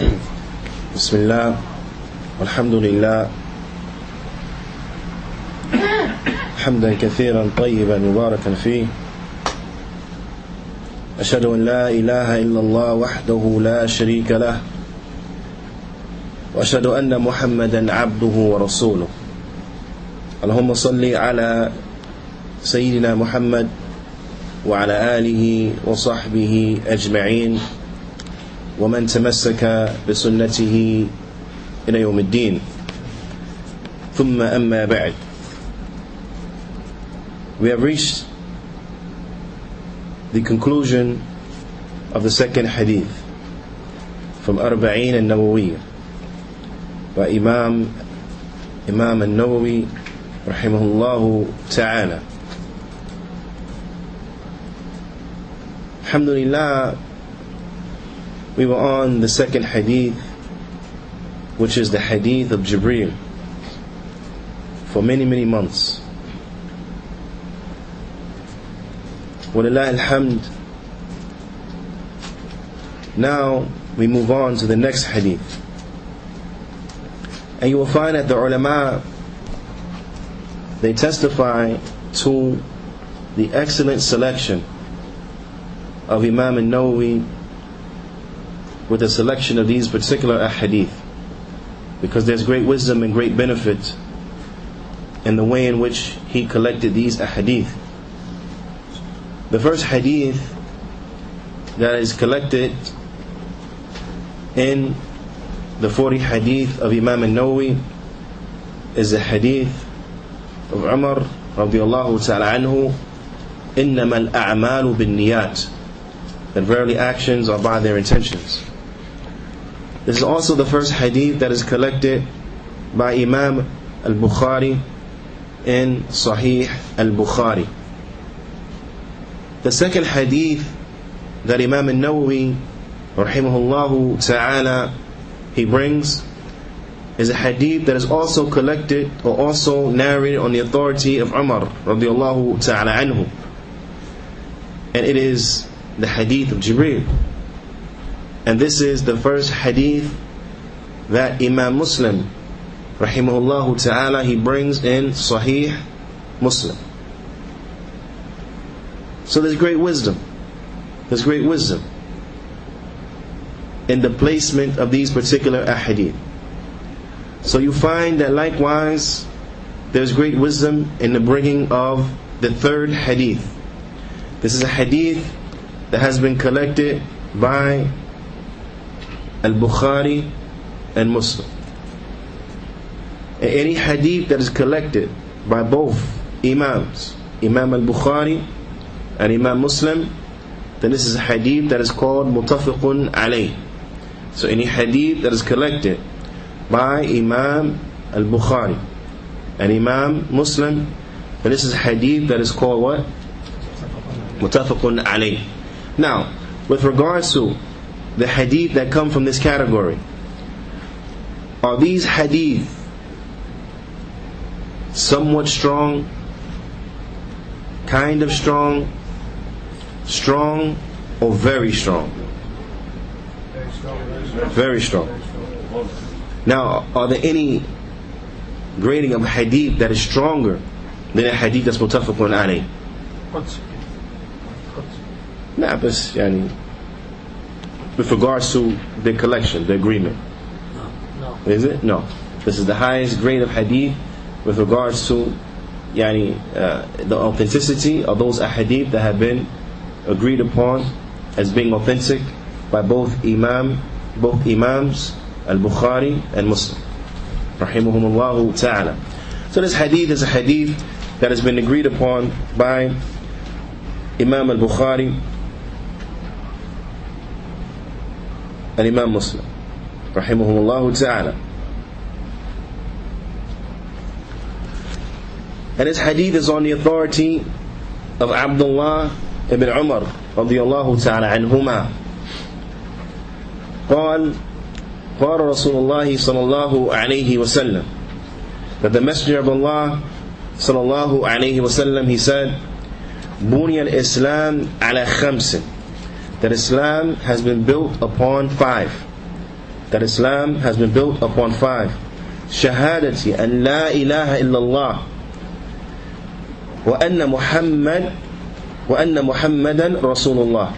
بسم الله والحمد لله حمدا كثيرا طيبا مباركا فيه أشهد أن لا إله إلا الله وحده لا شريك له وأشهد أن محمدا عبده ورسوله اللهم صل على سيدنا محمد وعلى آله وصحبه أجمعين ومن تمسك بسنته إلى يوم الدين ثم أما بعد. We have reached the conclusion of the second hadith from Arba'een al-Nawawiyya by Imam al-Nawawi rahimahullahu ta'ala. Alhamdulillah, we were on the second hadith, which is the hadith of Jibreel, for many months. Walillah alhamd. Now we move on to the next hadith, and you will find that the ulama, they testify to the excellent selection of Imam al-Nawawi with the selection of these particular ahadith, because there's great wisdom and great benefit in the way in which he collected these ahadith. The first hadith that is collected in the 40 hadith of Imam al-Nawawi is the hadith of Umar radiyallahu ta'ala anhu, إِنَّمَا الْأَعْمَالُ بِالنِّيَّاتِ, that verily actions are by their intentions. This is also the first hadith that is collected by Imam al-Bukhari in Sahih al-Bukhari. The second hadith that Imam al-Nawawi rahimahullahu ta'ala he brings is a hadith that is also collected or also narrated on the authority of Umar radiyallahu ta'ala anhu, and it is the hadith of Jibreel. And this is the first hadith that Imam Muslim rahimahullahu ta'ala he brings in Sahih Muslim. So there's great wisdom in the placement of these particular ahadith. So you find that likewise there's great wisdom in the bringing of the third hadith. This is a hadith that has been collected by al-Bukhari and Muslim. And any hadith that is collected by both Imams, Imam al-Bukhari and Imam Muslim, then this is a hadith that is called muttafiqun alayh. So any hadith that is collected by Imam al-Bukhari and Imam Muslim, then this is a hadith that is called what? Muttafiqun alayh. Now, with regards to the hadith that come from this category, are these hadith somewhat strong, kind of strong, strong, or very strong? Very strong. Now, are there any grading of hadith that is stronger than a hadith that's muttafaqun alayh? Nah, but yani, with regards to the collection, the agreement. No. Is it? No. This is the highest grade of hadith with regards to the authenticity of those ahadith that have been agreed upon as being authentic by both Imams, al-Bukhari and Muslim rahimahumullahu ta'ala. So this hadith is a hadith that has been agreed upon by Imam al-Bukhari and Imam Muslim rahimahumullahu ta'ala. And this hadith is on the authority of Abdullah ibn Umar radiyallahu ta'ala anhuma. قال رسول الله صلى الله عليه وسلم, that the Messenger of Allah صلى الله عليه وسلم, he said, بني الإسلام على خمس, that Islam has been built upon 5. that Islam has been built upon 5. Shahadati an la ilaha illallah wa anna Muhammadan Rasulullah.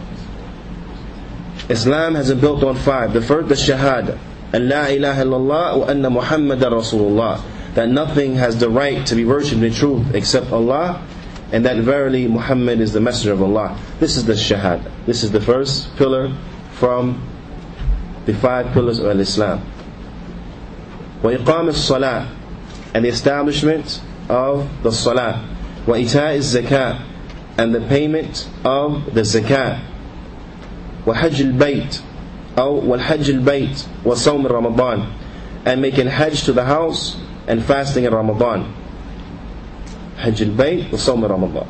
Islam has been built on 5. The first, the Shahada, an la ilaha illallah wa anna Muhammadan Rasulullah, that nothing has the right to be worshipped in truth except Allah, and that verily Muhammad is the messenger of Allah. This is the Shahada. This is the first pillar from the 5 pillars of Islam. وإقام الصلاة, and the establishment of the Salah. وإيتاء الزكاة, and the payment of the Zakah. وحج البيت أو والحج البيت وصوم رمضان, and making Hajj to the house and fasting in Ramadan. Hajj al-Bayt wa Sawm Ramadan,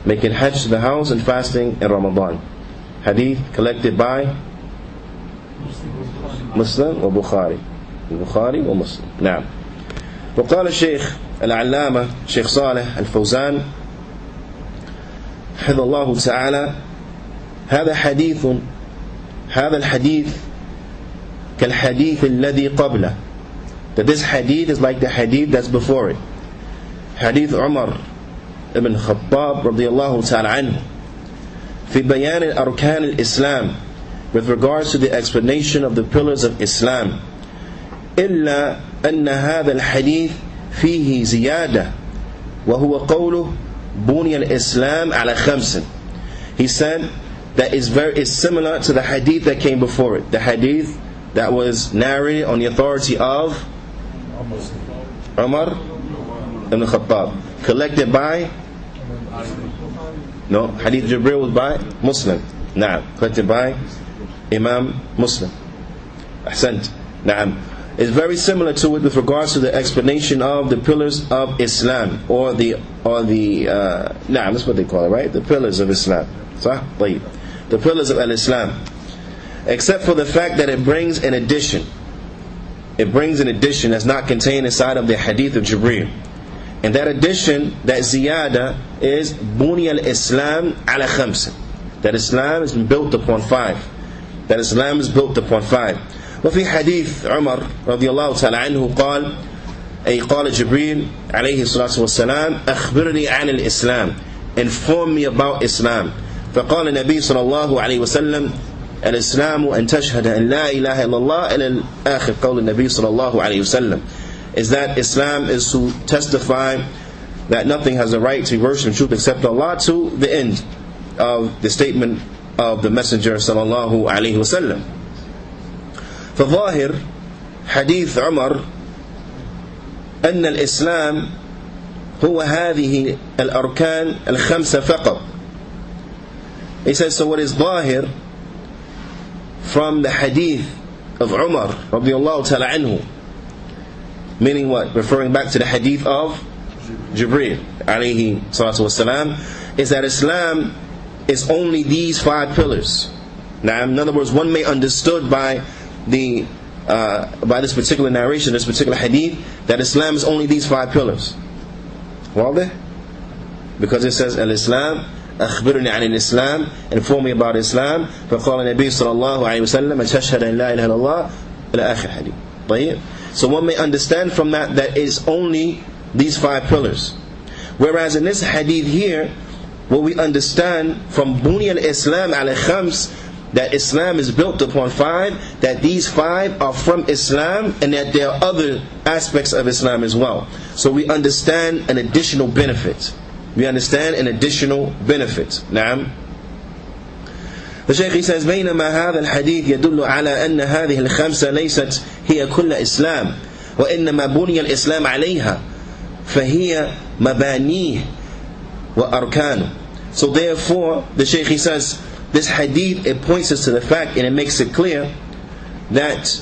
making Hajj to the house and fasting in Ramadan. Hadith collected by Muslim wa Bukhari. Bukhari wa Muslim. نعم. وقال الشيخ العلامة شيخ صالح الفوزان حفظه الله تعالى: هذا الحديث كالحديث الذي قبله. That this hadith is like the hadith that's before it. Hadith Umar ibn Khattab radiyallahu ta'ala anhu في بيان الأركان الإسلام, with regards to the explanation of the pillars of Islam. إلا أن هذا الحديث فيه زيادة وهو قوله بني الإسلام على 5. He said that is similar to the hadith that came before it, the hadith that was narrated on the authority of Umar ibn Khattab, collected by Hadith Jibreel was by Muslim. Collected by Imam Muslim. Ahsant. It's very similar to it with regards to the explanation of the pillars of Islam, or the that's what they call it, right? The pillars of Islam. The pillars of Al-Islam. Except for the fact that it brings an addition. It brings an addition that's not contained inside of the hadith of Jibreel. And that addition, that ziyada, is Buni al-Islam ala 5. That Islam has been built upon 5. That Islam is built upon 5. وفي حديث عمر رضي الله تعالى عنه قال جبريل عليه الصلاة والسلام: أخبرني عن الإسلام, inform me about Islam. فقال النبي صلى الله عليه وسلم: الإسلام أن تشهد أن لا إله إلا الله إلى آخر قول النبي صلى الله عليه وسلم. Is that Islam is to testify that nothing has a right to worship in truth except Allah, to the end of the statement of the Messenger صلى الله عليه وسلم. فظاهر حديث عمر أن الإسلام هو هذه الأركان 5 فقط. He says, so what is ظاهر from the hadith of Umar radiyallahu ta'ala anhu, meaning what? Referring back to the hadith of Jibreel alayhi salatu wasalam, is that Islam is only these 5 pillars. Now, in other words, one may understood by this particular narration, this particular hadith, that Islam is only these 5 pillars. واضح? Because it says Al-Islam, أخبرني عن الإسلام, inform me about Islam. فقال النبي صلى الله عليه وسلم: تشهد أن لا إله إلا الله إلى آخر hadith. طيب? So one may understand from that it's only these 5 pillars. Whereas in this hadith here, what we understand from Buni al-Islam ala 5, that Islam is built upon 5, that these 5 are from Islam, and that there are other aspects of Islam as well. So we understand an additional benefit. نعم. The Shaykh, he says: بينما هذا الحديث يدل على أن هذه ال5 ليست هي كل إسلام، وإنما بني الإسلام عليها، فهي مبانيه وأركانه. So therefore, the Shaykh, he says, this hadith, it points us to the fact, and it makes it clear that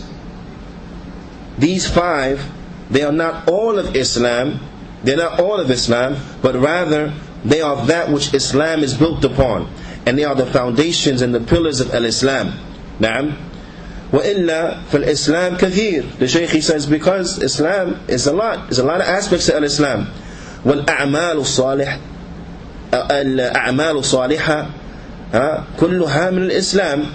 these 5, they are not all of Islam. They're not all of Islam, but rather they are that which Islam is built upon, and they are the foundations and the pillars of Al-Islam. Naam. وإلا فالإسلام كثير. The Shaykh, he says, because Islam is a lot. There's a lot of aspects to Al-Islam. والأعمال الصالحة كلها من الإسلام.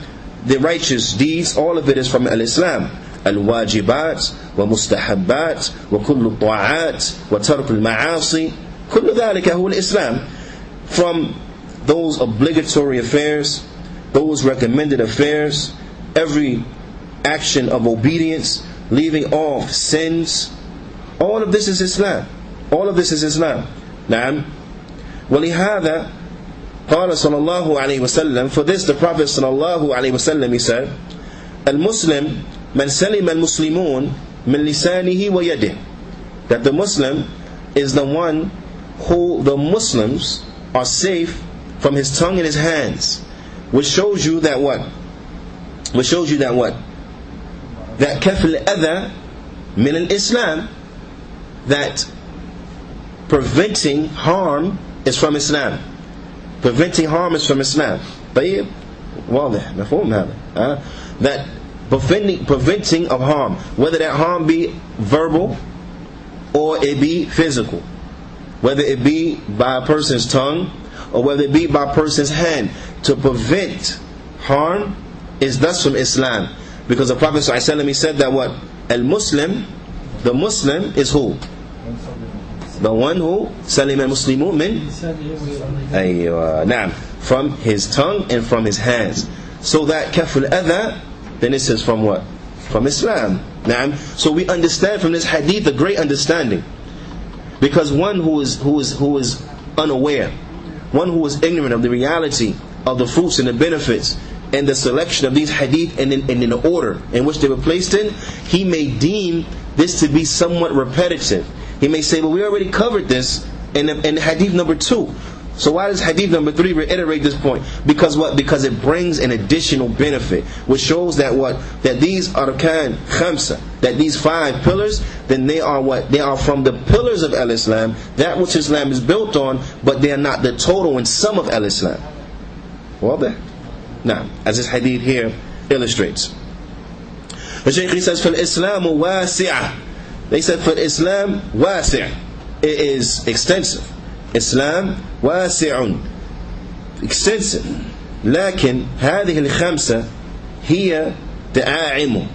the righteous deeds, all of it is from al-Islam. الواجبات ومستحبات وكل الطاعات وترك المعاصي كل ذلك هو الإسلام. From those obligatory affairs, those recommended affairs, every action of obedience, leaving off sins, all of this is Islam. All of this is Islam. نعم. ولهذا قال صلى الله عليه وسلم, for this the Prophet صلى الله عليه وسلم, he said, المسلم من سلم المسلمون من لسانه ويده, that the Muslim is the one who the Muslims are safe from his tongue and his hands. Which shows you that what? Which shows you that what? That كف الأذى من الإسلام, that preventing harm is from Islam. Preventing harm is from Islam. طيب واضح مفهوم هذا. That preventing of harm, whether that harm be verbal or it be physical, whether it be by a person's tongue or whether it be by a person's hand, to prevent harm is thus from Islam. Because the Prophet ﷺ, he said that what? Al-Muslim, the Muslim is who? The one who salim al-Muslimun min Naam, from his tongue and from his hands. So that kaful adha, then this is from what? From Islam. Naam. So we understand from this hadith a great understanding. Because one who is unaware, one who is ignorant of the reality of the fruits and the benefits and the selection of these hadith and in the order in which they were placed in, he may deem this to be somewhat repetitive. He may say, well, we already covered this in hadith number 2. So why does hadith number 3 reiterate this point? Because what? Because it brings an additional benefit, which shows that what? That these arkan khamsa, that these 5 pillars, then they are what? They are from the pillars of al-Islam, that which Islam is built on, but they are not the total and sum of al-Islam. Wadah? Now, as this hadith here illustrates. The Shaykh says, فَالْإِسْلَامُ وَاسِعَةٌ. They said, for Islam, wasi', it is extensive. Islam wasi'un, extensive. لكن هذه الخمسة هي دعائم.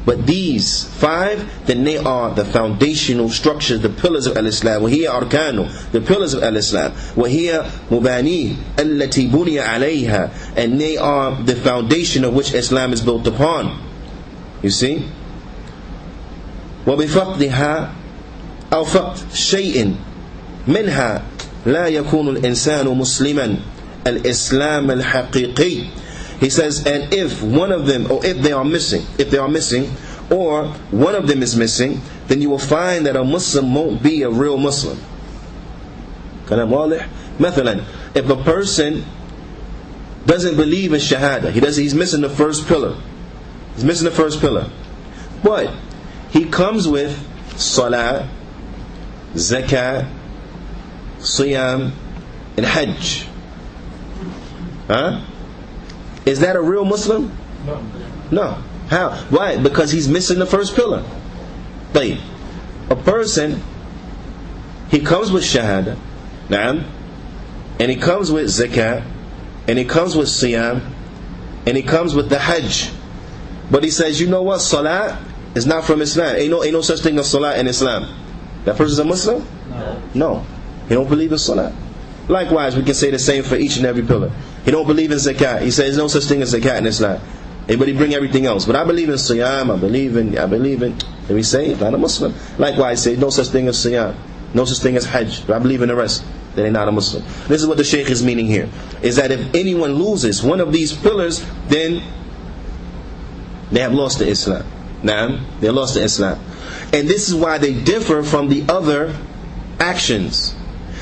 But these 5, then they are the foundational structures, the pillars of al-Islam. وهي أركانه, the pillars of al-Islam. وهي مبانيه التي بني عليها, and they are the foundation of which Islam is built upon. You see? وبفقدها أو فقد شيء منها لا يكون الإنسان مسلما الإسلام الحقيقي. He says, and if one of them, or if they are missing, or one of them is missing, then you will find that a Muslim won't be a real Muslim. كلام واضح. مثلا, if a person doesn't believe in Shahada, he's missing the first pillar. He's missing the first pillar. But he comes with Salah, Zakah, Siyam, and Hajj. Is that a real Muslim? No. How? Why? Because he's missing the first pillar. But a person, he comes with Shahada, Naam, and he comes with Zakah, and he comes with Siyam, and he comes with the Hajj. But he says, you know what? Salah is not from Islam. Ain't no such thing as Salah in Islam. That person's a Muslim? No. He don't believe in Salah. Likewise, we can say the same for each and every pillar. He don't believe in Zakat. He says, there's no such thing as Zakat in Islam. Everybody bring everything else. But I believe in Siyam, I believe in. Then we say, not a Muslim. Likewise, say, no such thing as Siyam. No such thing as Hajj. But I believe in the rest. Then they're not a Muslim. This is what the Shaykh is meaning here. Is that if anyone loses one of these pillars, then they have lost the Islam. Naam, they lost the Islam. And this is why they differ from the other actions.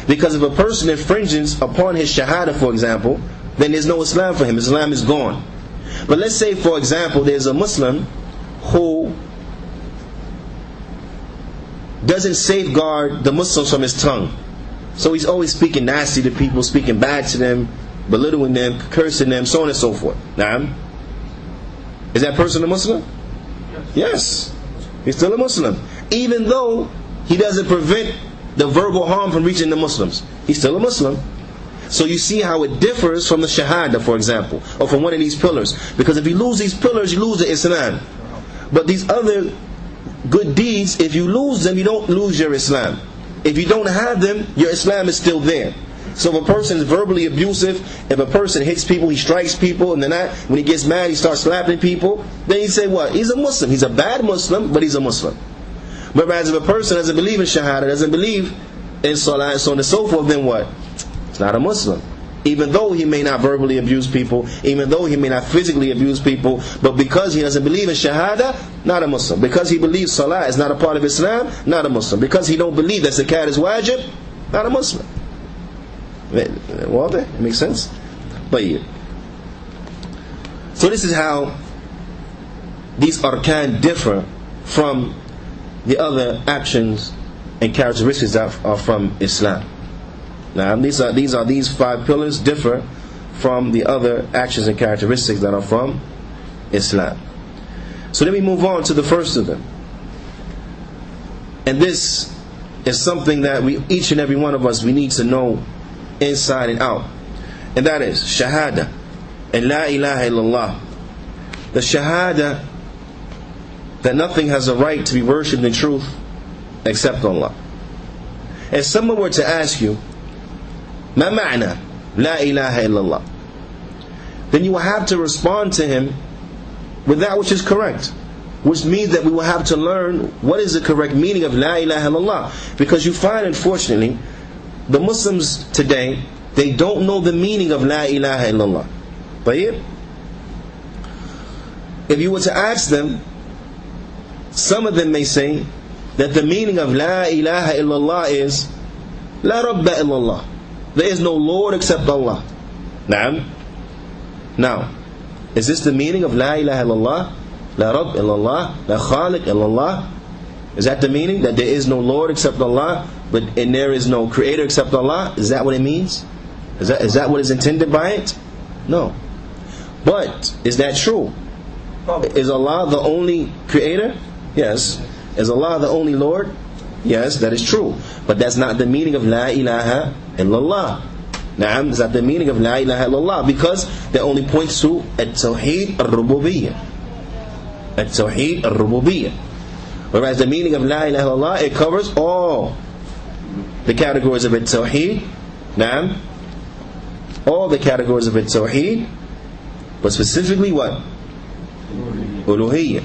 Because if a person infringes upon his Shahada, for example, then there's no Islam for him. Islam is gone. But let's say, for example, there's a Muslim who doesn't safeguard the Muslims from his tongue. So he's always speaking nasty to people, speaking bad to them, belittling them, cursing them, so on and so forth. Naam. Is that person a Muslim? Yes. He's still a Muslim. Even though he doesn't prevent the verbal harm from reaching the Muslims, he's still a Muslim. So you see how it differs from the Shahada, for example, or from one of these pillars. Because if you lose these pillars, you lose the Islam. But these other good deeds, if you lose them, you don't lose your Islam. If you don't have them, your Islam is still there. So if a person is verbally abusive, if a person hits people, he strikes people, and then when he gets mad, he starts slapping people, then you say what? He's a Muslim. He's a bad Muslim, but he's a Muslim. Whereas if a person doesn't believe in Shahada, doesn't believe in Salah, and so on and so forth, then what? It's not a Muslim. Even though he may not verbally abuse people, even though he may not physically abuse people, but because he doesn't believe in Shahada, not a Muslim. Because he believes Salah is not a part of Islam, not a Muslim. Because he don't believe that Zakat is wajib, not a Muslim. Well, it makes sense? But yeah. So this is how these arkan differ from the other actions and characteristics that are from Islam. Now these 5 pillars differ from the other actions and characteristics that are from Islam. So let me move on to the first of them. And this is something that each and every one of us, we need to know inside and out. And that is Shahada and La ilaha illallah. The Shahada that nothing has a right to be worshipped in truth except Allah. If someone were to ask you, Ma ma'na La ilaha illallah, then you will have to respond to him with that which is correct, which means that we will have to learn what is the correct meaning of La ilaha illallah. Because you find, unfortunately, the Muslims today, they don't know the meaning of La ilaha illallah. But if you were to ask them, some of them may say that the meaning of La ilaha illallah is La Rabba illallah. There is no Lord except Allah. Naam. Now, is this the meaning of La ilaha illallah? La Rabb illallah, La Khaliq illallah? Is that the meaning? That there is no Lord except Allah, and there is no Creator except Allah? Is that what it means? Is that what is intended by it? No. But, is that true? Is Allah the only Creator? Yes. Is Allah the only Lord? Yes, that is true. But that's not the meaning of La ilaha illallah. Naam, that's not the meaning of La ilaha illallah, because that only points to At-Tawheed al-Rububiyyah. At-Tawheed al-Rububiyyah. Whereas the meaning of La ilaha illallah, it covers all the categories of At-Tawheed. Naam, all the categories of At-Tawheed, but specifically what? Uluhiyyah.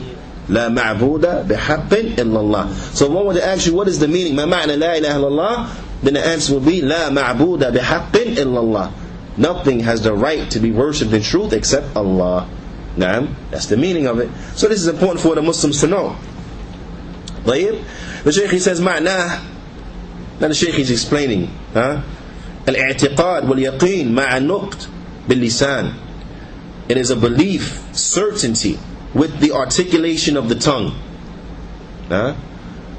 La ma'buda bihaqqin illallah. So if one were to ask you, what is the meaning? Ma ma'na la ilaha illallah? Then the answer will be, La ma'buda bihaqqin illallah. Nothing has the right to be worshipped in truth except Allah. Naam, that's the meaning of it. So this is important for the Muslims to know. The Shaykh, he says, ma'na. Now the Shaykh is explaining. Al-i'tiqad wal-yaqeen ma'a nuqt bil-lisan. It is a belief, certainty, with the articulation of the tongue.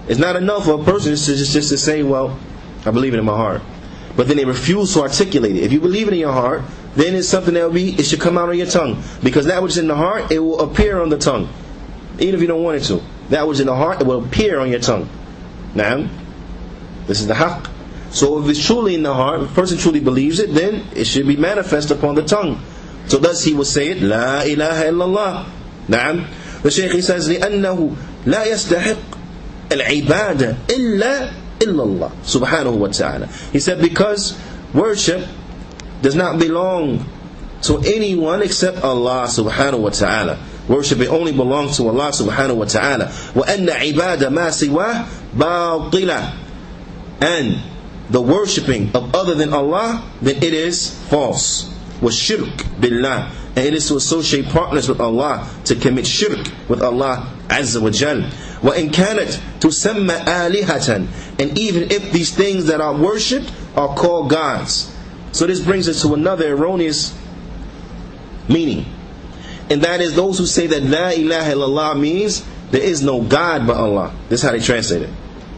It's not enough for a person just to say, well, I believe it in my heart, but then they refuse to articulate it. If you believe it in your heart, then it's something it should come out on your tongue, because that which is in the heart, it will appear on the tongue, even if you don't want it to. That which is in the heart, it will appear on your tongue. Naam, this is the haqq. So if it's truly in the heart, if a person truly believes it, then it should be manifest upon the tongue. So thus he will say it, La ilaha illallah. Naam. The Shaykh, he says, لأنه لا يستحق العبادة إلا الله subhanahu wa ta'ala. He said, because worship does not belong to anyone except Allah subhanahu wa ta'ala. Worship, it only belongs to Allah subhanahu wa ta'ala. وأن عبادة ما سواه باطلة. And the worshipping of other than Allah, then it is false. وَالشِّرْكُ بِاللَّهِ. And it is to associate partners with Allah, to commit shirk with Allah Azza wa Jal. وَإِنْ كَانَتْ تُسَمَّ آلِهَةً. And even if these things that are worshipped are called gods. So this brings us to another erroneous meaning. And that is those who say that La ilaha illallah means there is no God but Allah. This is how they translate it.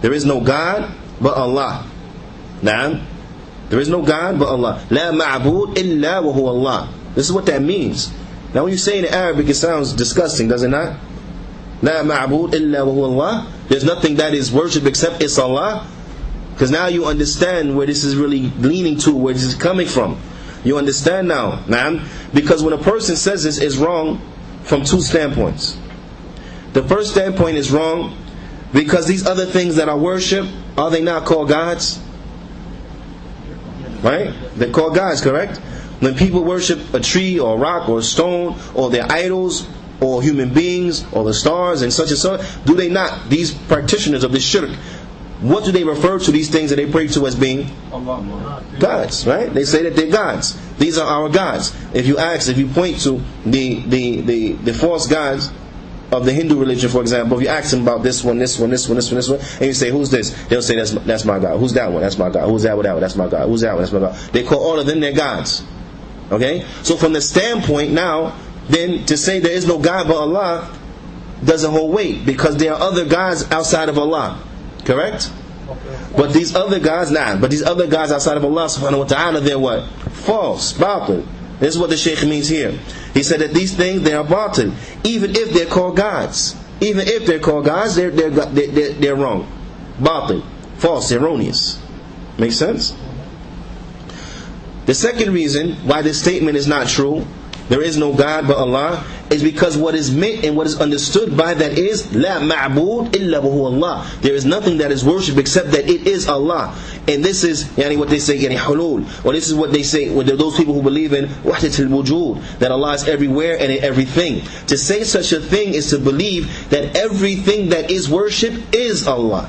There is no God but Allah. Naam. There is no God but Allah. La ma'bud illa wa huwa Allah. This is what that means. Now when you say in Arabic, it sounds disgusting, does it not? La ma'bud illa wa huwa Allah. There's nothing that is worshipped except it's Allah. Because now you understand where this is really leaning to, where this is coming from. You understand now, man? Because when a person says this, it's wrong from two standpoints. The first standpoint is wrong because these other things that are worshipped, are they not called gods? Right? They're called gods, correct? When people worship a tree or a rock or a stone or their idols or human beings or the stars and such, do they not, these practitioners of this shirk, what do they refer to these things that they pray to as being? Gods, right? They say that they're gods. These are our gods. If you point to the false gods of the Hindu religion, for example, if you ask them about this one, and you say, who's this? They'll say, that's my God. Who's that one? That's my God. Who's that one? That's my God. Who's that one? That's my God. They call all of them their gods. Okay? So from the standpoint now, then to say there is no God but Allah doesn't hold weight, because there are other gods outside of Allah. Correct? But these other gods, these other gods outside of Allah subhanahu wa ta'ala, they're what? False, batil. This is what the Shaykh means here. He said that these things, they are batil, even if they're called gods. Even if they're called gods, they're wrong. Batil, false, erroneous. Makes sense? The second reason why this statement is not true, there is no God but Allah, is because what is meant and what is understood by that is La ma'bud illa huwa Allah. There is nothing that is worshipped except that it is Allah. And this is what they say, hulul. Or this is what they say when those people who believe in wahdat al-wujud, that Allah is everywhere and in everything. To say such a thing is to believe that everything that is worshipped is Allah.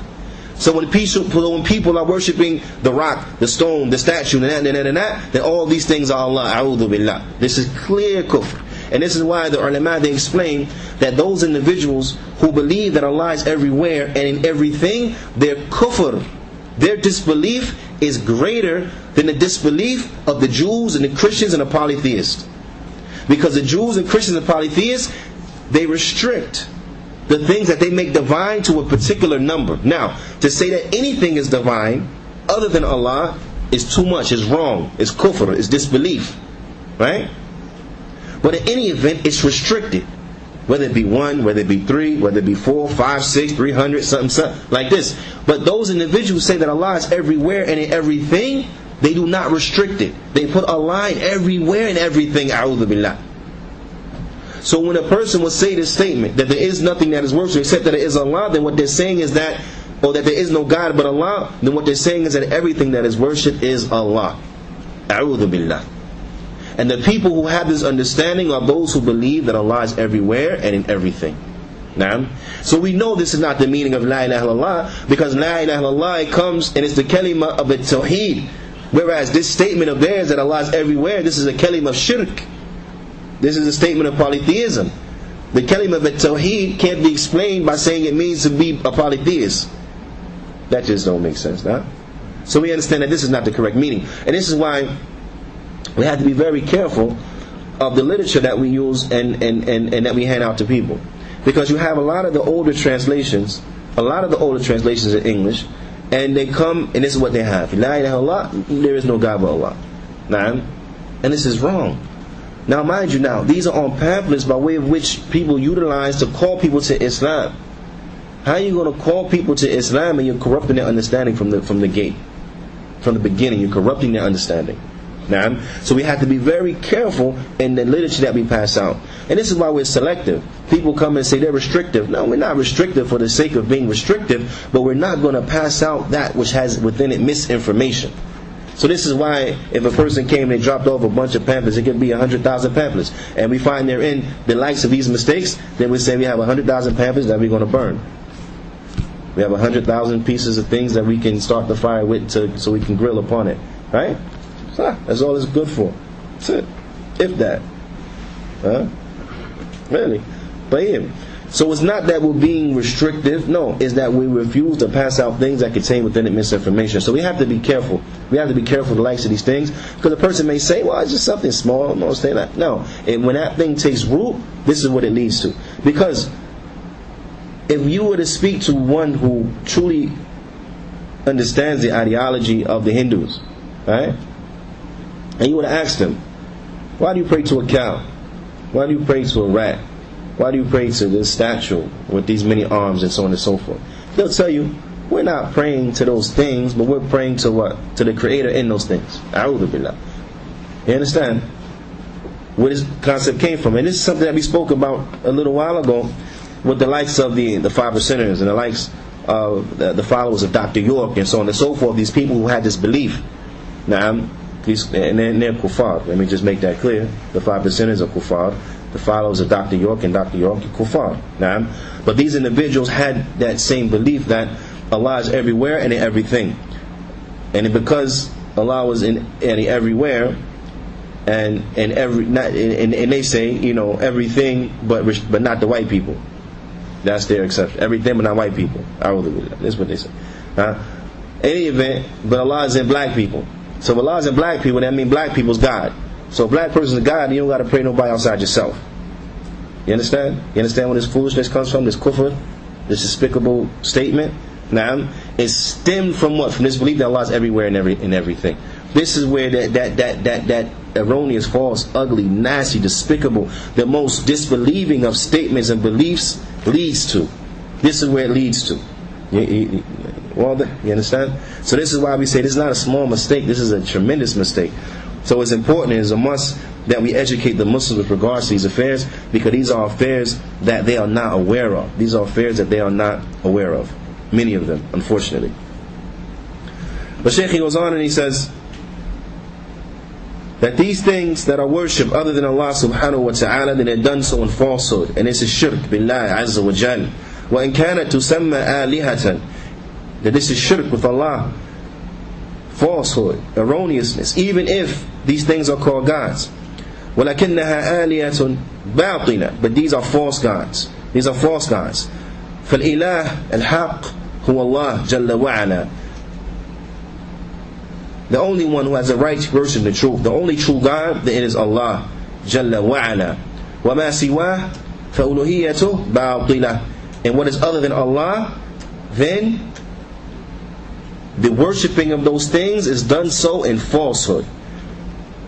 So when people are worshipping the rock, the stone, the statue, and that, then all these things are Allah. A'udhu billah. This is clear kufr. And this is why the ulama, they explain that those individuals who believe that Allah is everywhere and in everything, their kufr, their disbelief is greater than the disbelief of the Jews and the Christians and the polytheists. Because the Jews and Christians and polytheists, they restrict the things that they make divine to a particular number. Now, to say that anything is divine other than Allah is too much, is wrong, is kufr, is disbelief. Right? But in any event, it's restricted. Whether it be 1, whether it be 3, whether it be 4, 5, 6, 300, something like this. But those individuals say that Allah is everywhere and in everything, they do not restrict it. They put Allah in everywhere and everything. A'udhu billah. So when a person will say this statement, that there is nothing that is worshipped except that it is Allah, then what they're saying is that, or that there is no God but Allah, then what they're saying is that everything that is worshipped is Allah. A'udhu billah. And the people who have this understanding are those who believe that Allah is everywhere and in everything. Now, so we know this is not the meaning of La ilaha illallah, because La ilaha illallah, it comes and it's the kalima of at-tawheed. Whereas this statement of theirs that Allah is everywhere, this is a kalima of shirk. This is a statement of polytheism. The kalima of at-tawheed can't be explained by saying it means to be a polytheist. That just don't make sense, nah? So we understand that this is not the correct meaning. And this is why we have to be very careful of the literature that we use and that we hand out to people. Because you have a lot of the older translations in English, and they come, and this is what they have. La ilaha illallah, there is no God but Allah. Nah? And this is wrong. Now mind you, these are on pamphlets by way of which people utilize to call people to Islam. How are you going to call people to Islam and you're corrupting their understanding from the gate? From the beginning, you're corrupting their understanding. So we have to be very careful in the literature that we pass out. And this is why we're selective. People come and say they're restrictive. No, we're not restrictive for the sake of being restrictive, but we're not going to pass out that which has within it misinformation. So this is why if a person came and they dropped off a bunch of pamphlets, it could be 100,000 pamphlets, and we find they're in the likes of these mistakes, then we say we have 100,000 pamphlets that we're going to burn. We have 100,000 pieces of things that we can start the fire with so we can grill upon it. Right? So that's all it's good for. That's it. If that. Really. But yeah. So it's not that we're being restrictive. No, it's that we refuse to pass out things that contain within it misinformation. So we have to be careful. We have to be careful of the likes of these things. Because a person may say, well, it's just something small. No, say that. No. And when that thing takes root, this is what it leads to. Because if you were to speak to one who truly understands the ideology of the Hindus, right? And you would have asked them, why do you pray to a cow? Why do you pray to a rat? Why do you pray to this statue with these many arms and so on and so forth? They'll tell you, we're not praying to those things, but we're praying to what? To the Creator in those things. A'udhu billah. You understand where this concept came from? And this is something that we spoke about a little while ago with the likes of the 5%ers and the likes of the followers of Dr. York and so on and so forth. These people who had this belief. Now, and they're kuffar. Let me just make that clear. The 5%ers are kuffar. The followers of Dr. York and Dr. York are kuffar. Now, but these individuals had that same belief that Allah is everywhere and in everything. And because Allah was in everywhere, and they say, you know, everything but not the white people. That's their exception. Everything but not white people. That's what they say. Any event, but Allah is in black people. So if Allah is in black people, that means black people's God. So if black person is God, you don't got to pray nobody outside yourself. You understand? You understand where this foolishness comes from? This kufr, this despicable statement. Now, it stemmed from what? From this belief that Allah is everywhere and everything. This is where that erroneous, false, ugly, nasty, despicable, the most disbelieving of statements and beliefs leads to. This is where it leads to. You understand? So this is why we say this is not a small mistake. This is a tremendous mistake. So it's important, it's a must that we educate the Muslims with regards to these affairs, because these are affairs that they are not aware of. These are affairs that they are not aware of. Many of them, unfortunately. But Shaykh, he goes on and he says that these things that are worshipped other than Allah subhanahu wa ta'ala, then they're done so in falsehood. And this is shirk billah azza wa jal. وَإِنْ كَانَتْ تُسَمَّى آلِهَةً, that this is shirk with Allah, falsehood, erroneousness, even if these things are called gods. وَلَكِنَّهَا آلِهَةٌ بَاطِلَةٌ, but these are false gods. These are false gods. فَالْإِلَهِ الْحَقِّ هُوَ اللَّهُ جَلَّ وَعَلَى. The only one who has a right to worship the truth, the only true God, it is Allah Jalla wa'ala. وَمَا سِوَاهُ فَأُلُوهِيَّتُهُ بَاطِلَةٌ. And what is other than Allah, then the worshipping of those things is done so in falsehood.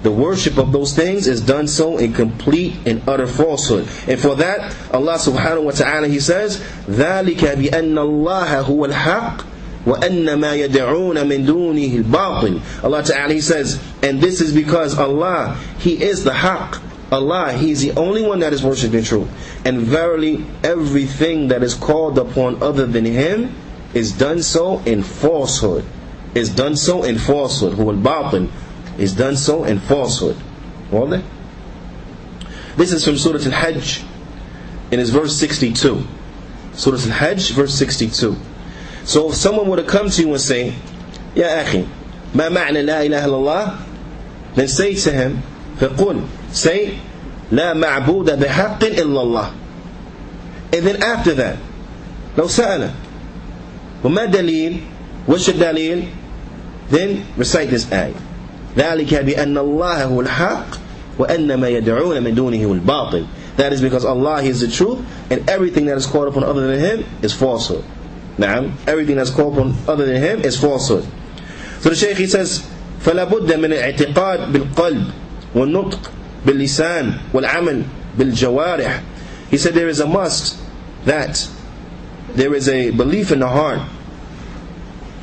The worship of those things is done so in complete and utter falsehood. And for that, Allah subhanahu wa ta'ala, He says, ذَلِكَ بِأَنَّ اللَّهَ هُوَ الْحَقِّ وَأَنَّ مَا يَدْعُونَ مِن دُونِهِ الْبَاطِلِ. Allah Ta'ala, He says, and this is because Allah, He is the haqq. Allah, He is the only one that is worshipped in truth. And verily, everything that is called upon other than Him is done so in falsehood. Is done so in falsehood. Huwa al-batil is done so in falsehood. Wadah? This is from Surah Al-Hajj, and it's verse 62. Surah Al-Hajj, verse 62. So if someone were to come to you and say, Ya akhi, ma ma'na la ilaha illallah, then say to him, فَقُلْ, say, La ma'buda bihaqqin illallah. And then after that, لو سأل, وما دليل, what's your dalil? Then recite this ayah. ذَلِكَ بِأَنَّ اللَّهَ هُوَ الْحَقِّ وَأَنَّ مَا يَدْعُونَ مِن دُونِهِ الْبَاطِلِ. That is because Allah is the truth, and everything that is called upon other than Him is falsehood. Now, everything that's called upon other than Him is falsehood. So the Shaykh, he says, فَلَا بُدَّ مِنَ الْاعْتِقَادِ بِالْقَلْبِ وَالنُّطْقِ بِاللِّسَانِ وَالْعَمَلِ بِالْجَوَارِحِ. He said there is a must that there is a belief in the heart,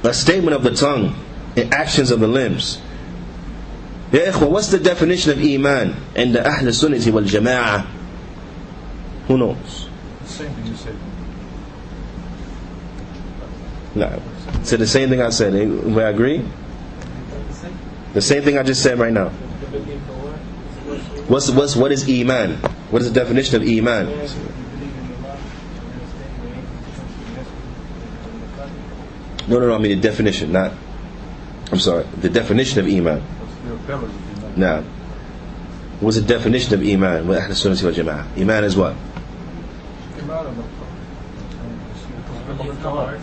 a statement of the tongue, and actions of the limbs. Ya ikhwa, what's the definition of Iman in the Ahl Sunnati wal Jama'ah? Who knows? The same thing you said. No. So the same thing I said. We agree? The same thing I just said right now. What is Iman? What is the definition of Iman? No, I mean the definition, not... I'm sorry, the definition of Iman. Now, what's the definition of Iman with Ahl Sunnah wal Jama'ah? Iman is what?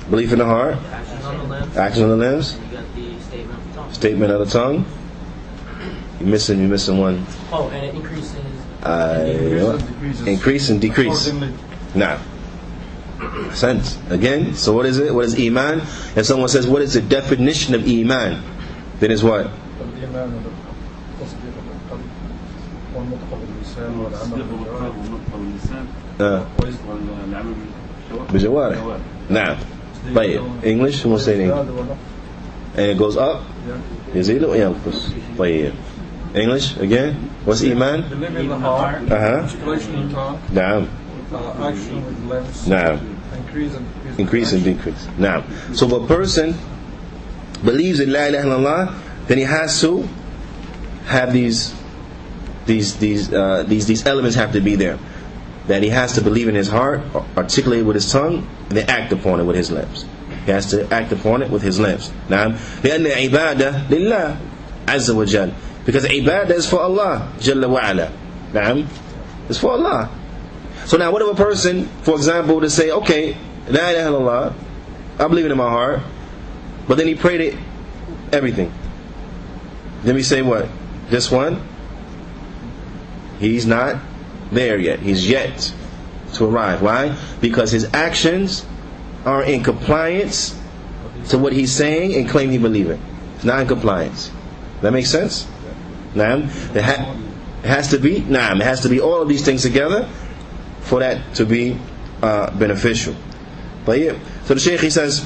Belief in the heart, action on the limbs, statement of the tongue. You're missing one. Oh, and it increases. Increase and decrease. Now, sense again. So what is it? What is Iman? If someone says, "What is the definition of Iman?" Then it's what? بجوارح. Now, By English, who wants to say in English? And it goes up? يزيد وينقص. طيب. English again? What's Iman? Believe in the heart, articulation in the tongue, نعم. action with the limbs, نعم. increase and decrease. Now, so if a person believes in La ilaha illallah, then he has to have these elements have to be there. That he has to believe in his heart, articulate with his tongue, and then act upon it with his lips. He has to act upon it with his lips. Now, لأن عبادة لله عز وجل, because ibadah is for Allah Jalla wa ala. Naam, it's for Allah. So now, what if a person, for example, to say, okay, La ilaha illallah, I believe it in my heart, but then he prayed it, everything. Then we say what? Just one? He's not there yet. He's yet to arrive. Why? Because his actions are in compliance to what he's saying and claim he believes it. It's not in compliance. That makes sense? Naam. It has to be. Naam. It has to be all of these things together for that to be beneficial. But yeah. So the Shaykh, he says,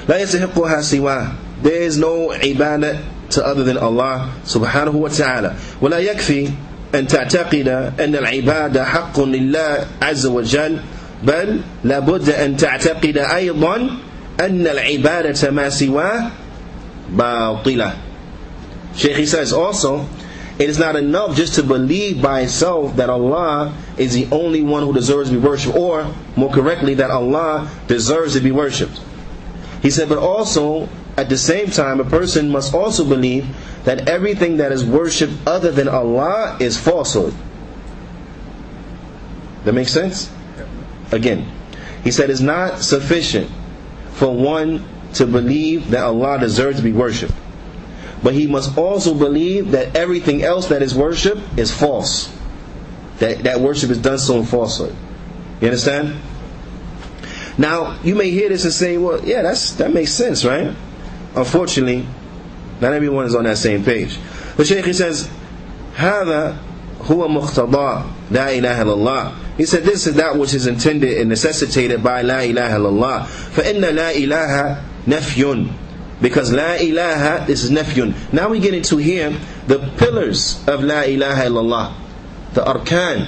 لا يستحقها سواه. There is no ibadah to other than Allah subhanahu wa ta'ala. ولا يكفي أن تعتقد أن العبادة حق لله عز وجل، بل لابد أن تعتقد أيضا أن العبادة ما سواه باطلة. Shaykh, he says also, it is not enough just to believe by itself that Allah is the only one who deserves to be worshipped, or more correctly, that Allah deserves to be worshipped. He said, but also at the same time, a person must also believe that everything that is worshipped other than Allah is falsehood. That makes sense? Again, he said it's not sufficient for one to believe that Allah deserves to be worshipped, but he must also believe that everything else that is worshipped is false. That worship is done so in falsehood. You understand? Now, you may hear this and say, well, yeah, that makes sense, right? Unfortunately, not everyone is on that same page. The Shaykh, he says, هذا هو مقتضى لا إله إلا الله. He said, this is that which is intended and necessitated by La ilaha illallah. فإن لا إله نفي. Because La ilaha, this is nafyun. Now we get into here the pillars of La ilaha illallah, the arkan,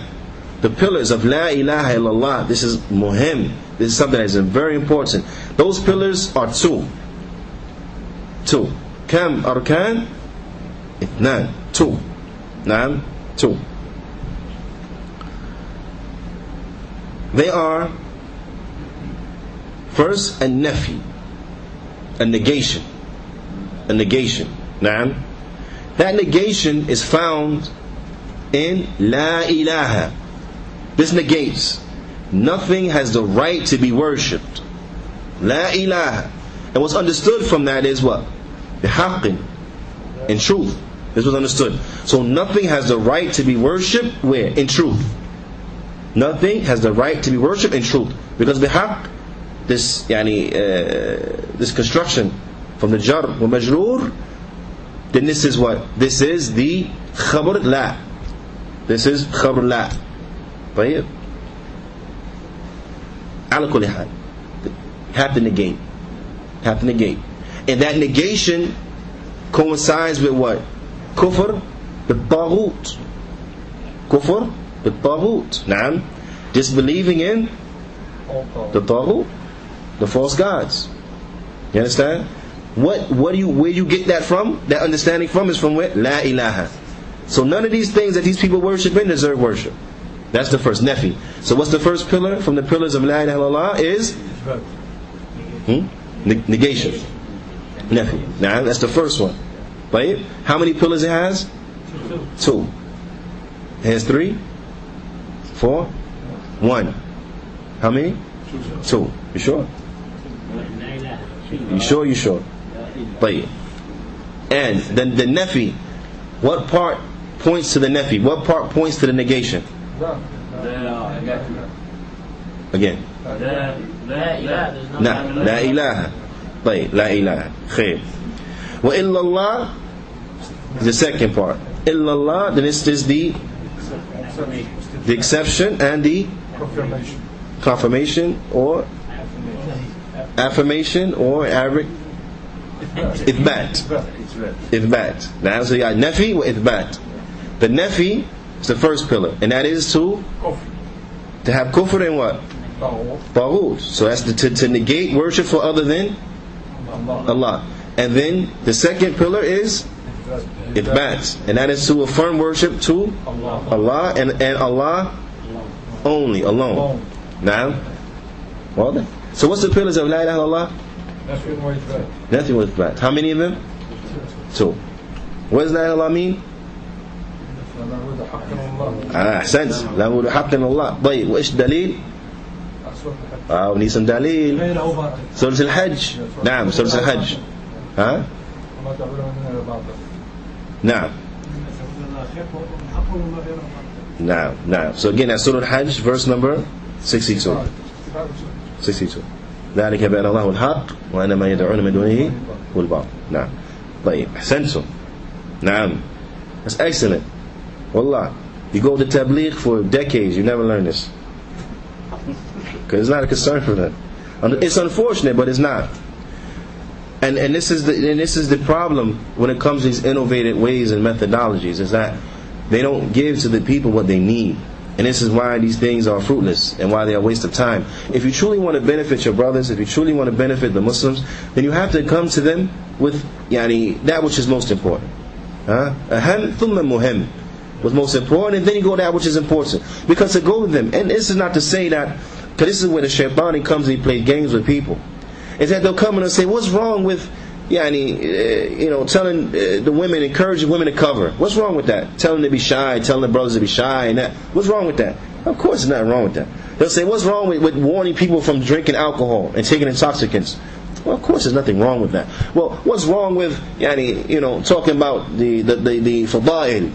the pillars of La ilaha illallah. This is muhim. This is something that is very important. Those pillars are two. Kam arkan? Ithnan. Two. Naam. Two. They are, first, a nafi, a negation. A negation. Naam. That negation is found in La ilaha. This negates. Nothing has the right to be worshipped. La ilaha. And what's understood from that is what? Bihaqqin. In truth. This was understood. So nothing has the right to be worshipped where? In truth. Nothing has the right to be worshipped in truth. Because bihaqq, this construction from the jar wa majroor, then this is what? This is the khabar la. This is khabar la. طيب. على كل حال. Have to negate. Have to negate. And that negation coincides with what? Kufr bit-taghut. Kufr bit-taghut. Naam. Disbelieving in the taghut, the false gods. You understand? Where you get that from? That understanding from is from where? La ilaha. So none of these things that these people worship in deserve worship. That's the first nafi. So what's the first pillar from the pillars of La ilaha illallah is negation. Nafi. Now that's the first one. Right? How many pillars it has? Two. It has 3, 4, 1. How many? 2. You sure? You sure? You sure? Right. And then the nafi. What part points to the nafi? What part points to the negation? Again. La ilaha. طيب لا إله خير وإلا الله, the second part. إلا الله, then this is the exception and the confirmation or affirmation, or Arabic ithbat. Ithbat. Now, so you got nafi or ithbat. The nafi is the first pillar, and that is to have kufr and what? Taghut. So that's to negate worship for other than Allah. And then the second pillar is ithbat, and that is to affirm worship to Allah and Allah only, alone. Now, well, so what's the pillars of La ilaha illallah? Nothing with ithbat. How many of them? 2. What does La ilaha illallah mean? أحسنت له حق الله. طيب وإيش دليل؟ we need some دليل. سورة الحج. نعم سورة الحج. ها؟ نعم. نعم نعم. So again, that's Surah Al-Hajj, verse number 62. 62. ذلك بأن الله الحق وأن ما يدعون من دونه هو الباطل. نعم. طيب أحسنتم. نعم. That's excellent. Wallah, you go to Tabligh for decades, you never learn this, because it's not a concern for them. It's unfortunate, but it's not. And this is the problem when it comes to these innovative ways and methodologies, is that they don't give to the people what they need, and this is why these things are fruitless and why they are a waste of time. If you truly want to benefit your brothers, if you truly want to benefit the Muslims, then you have to come to them with that which is most important. Aham thumma muhim. What's most important, and then you go to that which is important. Because to go with them, and this is not to say that, because this is where the shaitan comes and he plays games with people, is that they'll come in and say, what's wrong with telling the women, encouraging women to cover? What's wrong with that? Telling them to be shy, telling the brothers to be shy, and that. What's wrong with that? Of course there's nothing wrong with that. They'll say, what's wrong with warning people from drinking alcohol and taking intoxicants? Well, of course there's nothing wrong with that. Well, what's wrong with talking about the fada'il,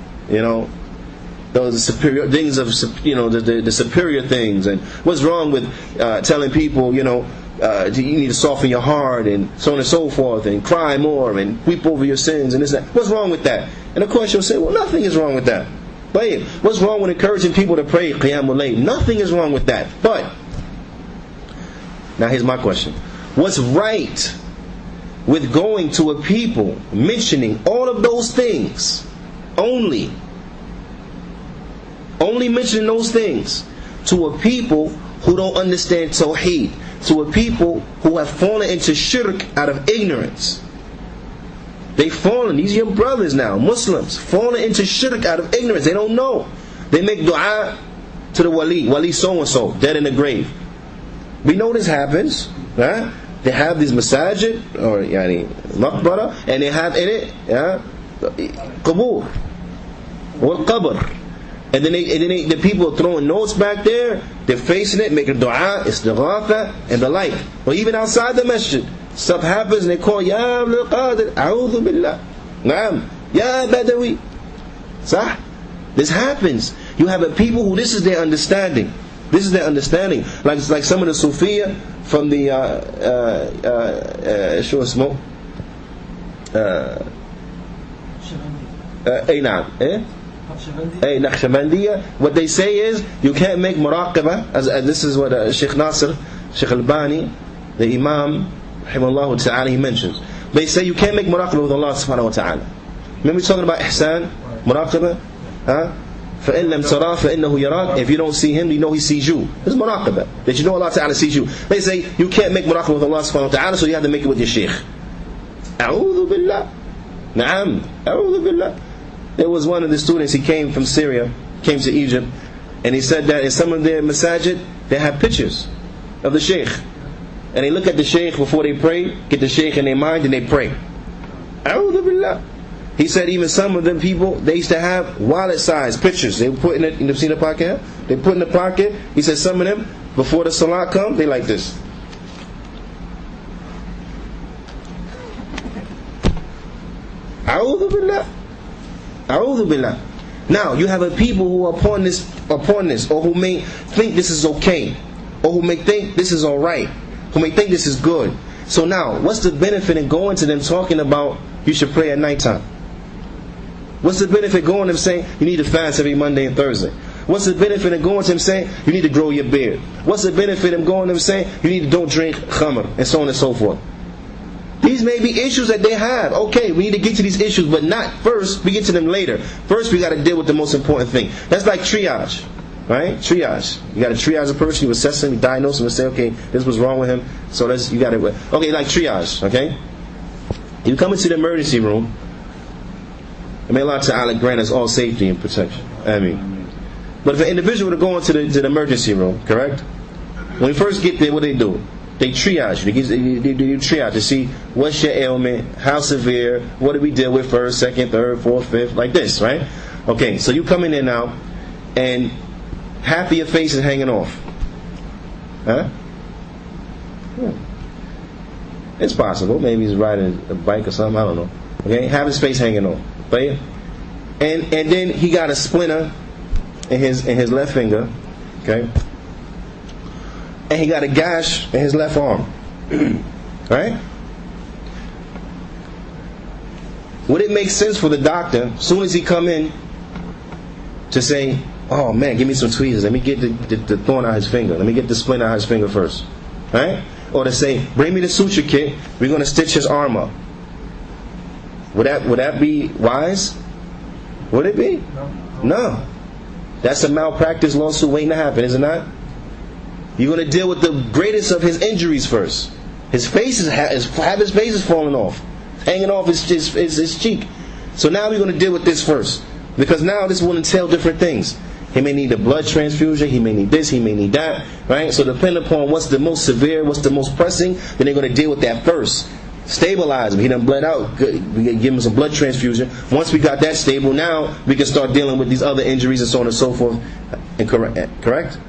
those superior things of the superior things, and what's wrong with telling people you need to soften your heart, and so on and so forth, and cry more and weep over your sins and this and that. What's wrong with that? And of course you'll say, well, nothing is wrong with that. But what's wrong with encouraging people to pray Qiyamul Layl? Nothing is wrong with that. But now here's my question: what's right with going to a people mentioning all of those things only mentioning those things to a people who don't understand Tawheed, to a people who have fallen into shirk out of ignorance? They've fallen, these are your brothers now, Muslims, fallen into shirk out of ignorance. They don't know. They make dua to the wali so-and-so, dead in the grave. We know this happens, right? They have these masajid, or maqbara, and they have in it qabur, or qabr. And then the people are throwing notes back there, they're facing it, making dua, istighatha, and the like. Or even outside the masjid, stuff happens and they call, Ya Abdul Qadir, A'udhu Billah, Naam, Ya Badawi. Sah? This happens. You have a people who this is their understanding. This is their understanding. Like some of the Sufiya from the smoke. Naqshbandiya. What they say is, you can't make muraqabah, as this is what Sheikh Nasr, Sheikh Albani, the Imam, rahimahullah ta'ala, he mentions. They say you can't make muraqabah with Allah subhanahu wa ta'ala. Remember talking about ihsan, muraqabah? فَإِن لَمْ تَرَى فَإِنَّهُ يَرَاكَ. If you don't see him, you know he sees you. This is muraqabah, that you know Allah ta'ala sees you. They say you can't make muraqabah with Allah subhanahu wa ta'ala, so you have to make it with your sheikh. A'udhu billah. Na'am. A'udhu billah. There was one of the students, he came from Syria, came to Egypt, and he said that in some of their masajid, they have pictures of the sheikh. And they look at the sheikh before they pray, get the sheikh in their mind, and they pray. A'udhu billah. He said even some of them people, they used to have wallet-sized pictures. They would put in it, you've seen the pocket? They put in the pocket. He said some of them, before the salah come, they like this. A'udhu billah. A'udhu billah. Now, you have a people who are upon this, or who may think this is okay, or who may think this is alright, who may think this is good. So now, what's the benefit in going to them talking about you should pray at nighttime? What's the benefit going to them saying you need to fast every Monday and Thursday? What's the benefit of going to him saying, you need to grow your beard? What's the benefit of going to him saying, you need to don't drink khamr, and so on and so forth? These may be issues that they have. Okay, we need to get to these issues, but not first. We get to them later. First, we got to deal with the most important thing. That's like triage, right? Triage. You got to triage a person. You assess him, you diagnose him, and say, okay, this was wrong with him. So you got to. Okay, like triage. Okay, you come into the emergency room. And may Allah Ta'ala grant us all safety and protection. I mean, but if an individual were to go into the emergency room, correct? When you first get there, what do? They triage you. They do triage to see what's your ailment, how severe, what do we deal with first, second, third, fourth, fifth, like this, right? Okay, so you come in there now, and half of your face is hanging off. Huh? It's possible. Maybe he's riding a bike or something, I don't know. Okay, half his face hanging off. But and then he got a splinter in his left finger, okay? And he got a gash in his left arm. Right? Would it make sense for the doctor, as soon as he come in, to say, oh man, give me some tweezers, let me get the thorn out of his finger, let me get the splinter out of his finger first, right? Or to say, bring me the suture kit, we're going to stitch his arm up. Would that be wise? Would it be? No. That's a malpractice lawsuit waiting to happen, is it not? You're going to deal with the greatest of his injuries first. His face half his face is falling off, hanging off his cheek. So now we're going to deal with this first, because now this will entail different things. He may need a blood transfusion, he may need this, he may need that, right? So depending upon what's the most severe, what's the most pressing, then they're going to deal with that first. Stabilize him. He done bled out. Good. We can give him some blood transfusion. Once we got that stable, now we can start dealing with these other injuries and so on and so forth. And correct?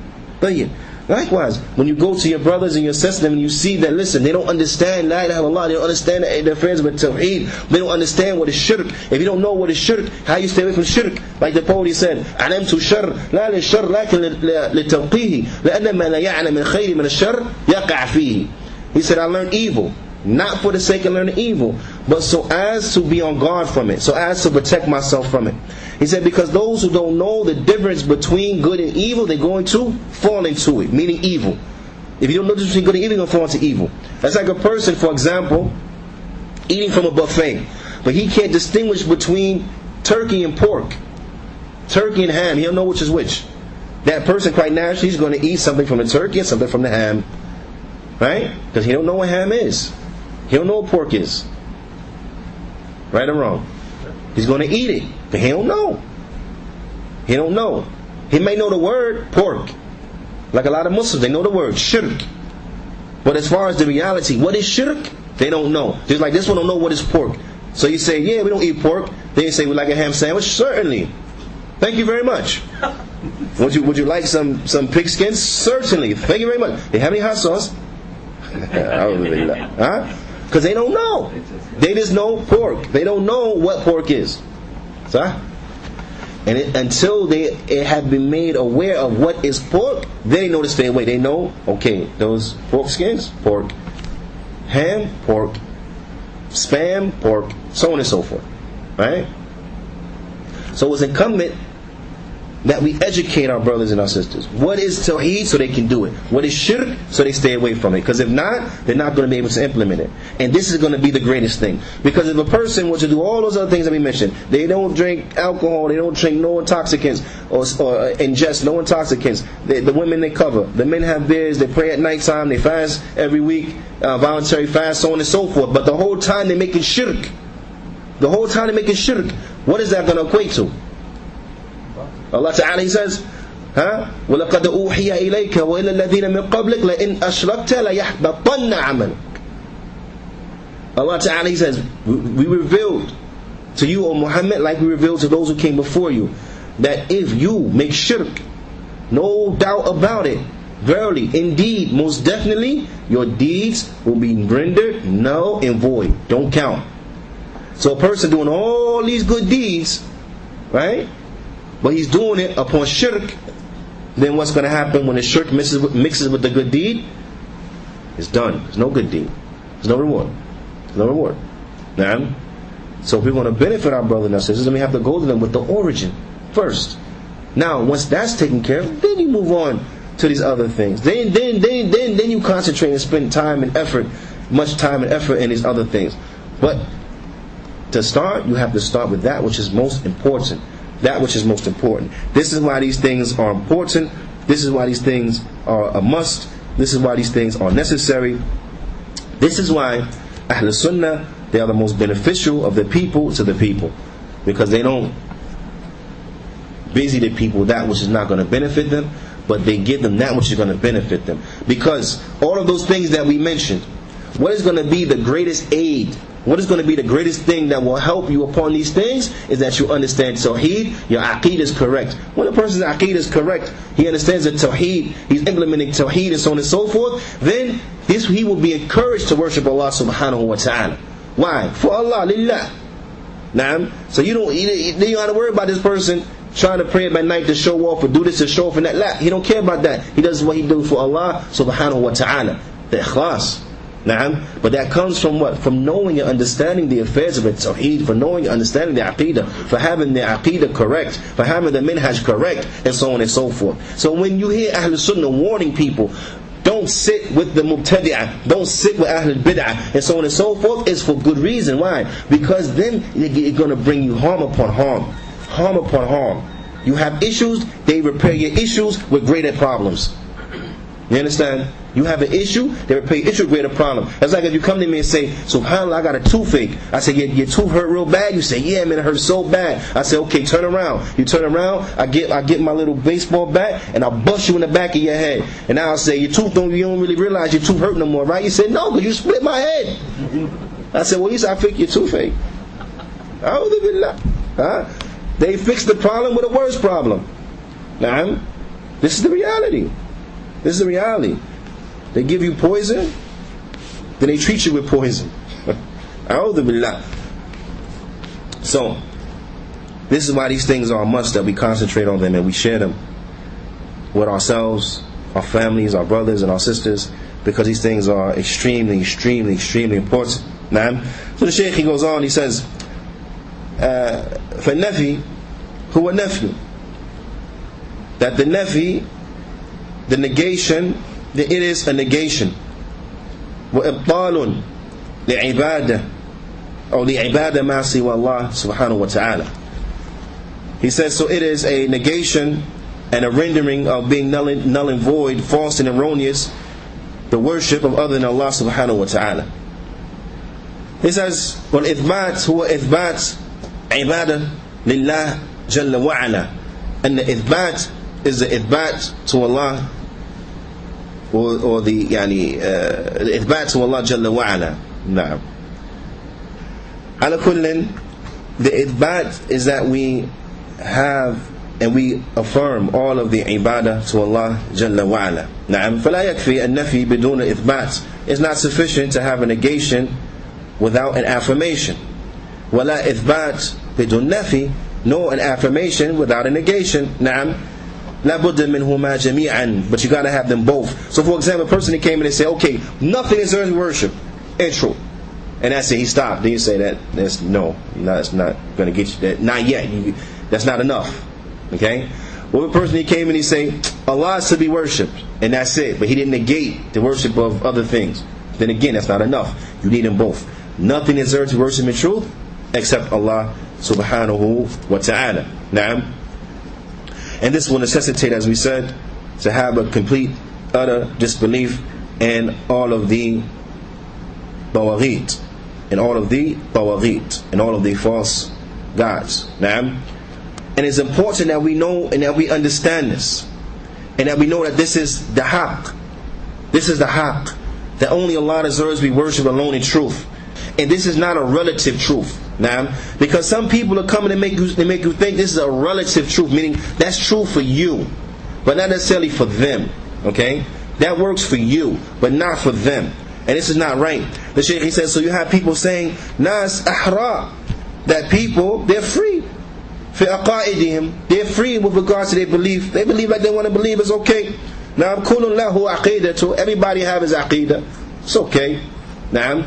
But yeah. Likewise, when you go to your brothers and you assess them and you see that, listen, they don't understand La ilaha illallah, they don't understand the affairs of Tawheed, they don't understand what is shirk. If you don't know what is shirk, how you stay away from shirk? Like the poet said, "Alamtu shar la li shar lakin li tawqihi la'anna ma la ya'lam min khayri min ash-shar yaqa' fihi." He said, I learned evil, not for the sake of learning evil, but so as to be on guard from it, so as to protect myself from it. He said, because those who don't know the difference between good and evil, they're going to fall into it, meaning evil. If you don't know the difference between good and evil, you're going to fall into evil. That's like a person, for example, eating from a buffet, but he can't distinguish between turkey and pork, turkey and ham. He don't know which is which. That person, quite naturally, he's going to eat something from the turkey and something from the ham. Right? Because he don't know what ham is. He don't know what pork is. Right or wrong? He's going to eat it, but he don't know. He don't know. He may know the word pork. Like a lot of Muslims, they know the word shirk. But as far as the reality, what is shirk? They don't know. Just like this one don't know what is pork. So you say, yeah, we don't eat pork. Then you say, we like a ham sandwich? Certainly. Thank you very much. Would you like some pigskin? Certainly. Thank you very much. They have any hot sauce? Huh? Because they don't know. They just know pork. They don't know what pork is. So, and until they have been made aware of what is pork, they know to stay away. They know, okay, those pork skins, pork. Ham, pork. Spam, pork. So on and so forth. Right? So it's incumbent that we educate our brothers and our sisters. What is Tawheed, so they can do it. What is Shirk, so they stay away from it. Because if not, they're not going to be able to implement it. And this is going to be the greatest thing. Because if a person were to do all those other things that we mentioned, they don't drink alcohol, they don't drink no intoxicants, or ingest no intoxicants, the women they cover, the men have beards, they pray at nighttime, they fast every week, voluntary fast, so on and so forth. But the whole time they're making Shirk. The whole time they're making Shirk. What is that going to equate to? Allah Ta'ala, He says, وَلَقَدْ أُوحِيَ إِلَيْكَ وَإِلَى الَّذِينَ مِنْ قَبْلِكَ لَإِنْ أَشْرَكْتَ لَيَحْبَطَنَّ عَمَلُكَ. Allah Ta'ala, He says, we revealed to you, O Muhammad, like we revealed to those who came before you, that if you make shirk, no doubt about it, verily, indeed, most definitely, your deeds will be rendered null and void. Don't count. So a person doing all these good deeds, right? But he's doing it upon shirk, then what's going to happen when the shirk mixes with the good deed? It's done. There's no good deed. There's no reward. There's no reward. Now, so if we want to benefit our brothers and sisters, then we have to go to them with the origin first. Now, once that's taken care of, then you move on to these other things. Then you concentrate and spend time and effort, much time and effort in these other things. But to start, you have to start with that which is most important. That which is most important. This is why these things are important. This is why these things are a must. This is why these things are necessary. This is why Ahl Sunnah, they are the most beneficial of the people to the people, because they don't busy the people that which is not going to benefit them, but they give them that which is going to benefit them. Because all of those things that we mentioned, what is going to be the greatest aid, what is going to be the greatest thing that will help you upon these things, is that you understand Tawheed, your Aqeedah is correct. When a person's Aqeedah is correct, he understands that Tawheed, he's implementing Tawheed and so on and so forth, then he will be encouraged to worship Allah subhanahu wa ta'ala. Why? For Allah, lillah. Naam. So you don't have to worry about this person trying to pray at night to show off, or do this to show off and that. La, he don't care about that. He does what he does for Allah subhanahu wa ta'ala. The ikhlas. Naam. But that comes from what? From knowing and understanding the affairs of the Tawheed, for knowing and understanding the Aqeedah, for having the Aqeedah correct, for having the minhaj correct, and so on and so forth. So when you hear Ahl Sunnah warning people, don't sit with the Mubtadi'ah, don't sit with Ahl Bid'ah, and so on and so forth, it's for good reason. Why? Because then it's going to bring you harm upon harm. Harm upon harm. You have issues, they repair your issues with greater problems. You understand? You have an issue, they repair your issue with greater problem. That's like if you come to me and say, SubhanAllah, I got a toothache. I say, your tooth hurt real bad? You say, yeah, man, it hurts so bad. I say, okay, turn around. You turn around, I get my little baseball bat, and I'll bust you in the back of your head. And now I'll say, you don't really realize your tooth hurt no more, right? You say, no, because you split my head. I said, well, you said I fixed your toothache. A'udhu billah. Huh? They fix the problem with a worse problem. Now, this is the reality. This is the reality. They give you poison, then they treat you with poison. A'udhu billah. So, this is why these things are a must, that we concentrate on them and we share them with ourselves, our families, our brothers and our sisters, because these things are extremely, extremely, extremely important. Now, so the Shaykh, he goes on, he says, فالنفي هو نفي, that the nafi, the negation, it is a negation. وإبطال لعبادة أو لعبادة ما سوى الله سبحانه وتعالى. He says, so it is a negation and a rendering of being null and void, false and erroneous, the worship of other than Allah subhanahu wa ta'ala. He says, وَالْإِثْبَاتِ هُوَ إِثْبَاتِ عِبَادَةٍ لِلَّهِ جَلَّ وَعَلَى. And the إثبات is the إثبات to Allah, or the إثبات to Allah جل وعلا. نعم. على كل, the إثبات is that we have and we affirm all of the ibadah to Allah جل وعلا. نعم. فلا يكفي النفي بدون إثبات. It's not sufficient to have a negation without an affirmation. ولا إثبات بدون نفي, nor an affirmation without a negation. نعم. لا بد منهما جميعا, but you got to have them both. So for example, a person that came in and said, okay, nothing is earthly worship, intro, and that's it, he stopped. Then you say that's not going to get you that, not yet, that's not enough. Okay. Well, a person, he came and he say Allah is to be worshipped, and that's it, but he didn't negate the worship of other things, then again, that's not enough. You need them both. Nothing is earthly worship in truth except Allah subhanahu wa ta'ala. Naam. And this will necessitate, as we said, to have a complete, utter disbelief in all of the tawaghit, and all of the false gods. Naam. And it's important that we know and that we understand this, and that we know that this is the haqq. This is the haqq, that only Allah deserves to be worshipped alone in truth. And this is not a relative truth. Now, because some people are coming to make you think this is a relative truth, meaning that's true for you, but not necessarily for them. Okay, that works for you, but not for them, and this is not right. The Shaykh, he says, so you have people saying nas ahra, that people, they're free fi aqaidihim, they're free with regards to their belief. They believe like they want to believe, it's okay. Now, kullun lahu aqidatu, everybody have his aqidah, it's okay. Now,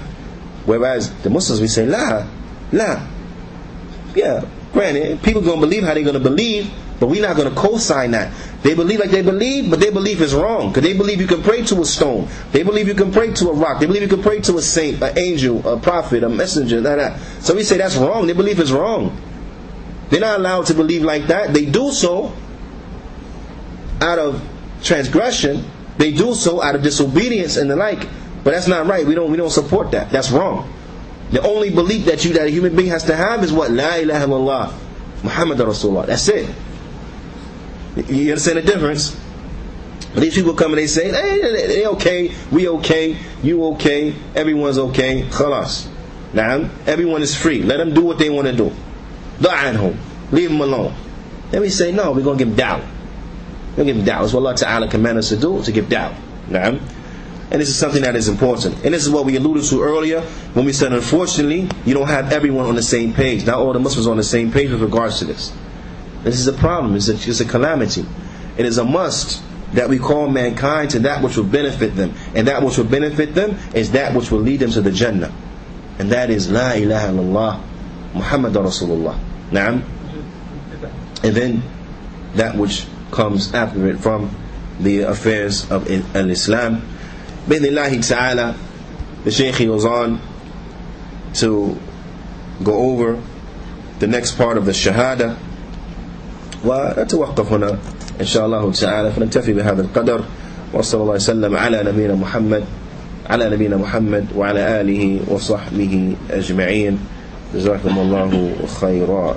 whereas the Muslims, we say la. Yeah, granted, people gonna believe how they're gonna believe, But we're not going to co-sign that. They believe like they believe, but their belief is wrong. Because they believe you can pray to a stone. They believe you can pray to a rock. They believe you can pray to a saint, an angel, a prophet, a messenger, that. So we say that's wrong. Their belief is wrong. They're not allowed to believe like that. They do so out of transgression. They do so out of disobedience and the like. But that's not right. We don't support that. That's wrong. The only belief that a human being has to have is what? La ilaha illallah Muhammad Rasulullah. That's it. You understand the difference? But these people come and they say, hey, they okay, we okay, you okay, everyone's okay. Khalas. Now, everyone is free. Let them do what they want to do. Da'anhum. Leave them alone. Then we say, no, we're going to give da'wah. We're going to give da'wah. It's what Allah Ta'ala commanded us to do, to give da'wah. Now, and this is something that is important. And this is what we alluded to earlier when we said, unfortunately, you don't have everyone on the same page. Not all the Muslims are on the same page with regards to this. This is a problem. It's a calamity. It is a must that we call mankind to that which will benefit them. And that which will benefit them is that which will lead them to the Jannah. And that is La ilaha illallah Muhammad Rasulullah. Naam. And then that which comes after it from the affairs of Islam. Bidnillahi ta'ala, the Shaykh goes on to go over the next part of the Shahada. ونتوقف هنا إن شاء الله تعالى فنكتفي بهذا القدر وصلى الله وسلم على نبينا محمد وعلى آله وصحبه أجمعين جزاكم الله خيرا.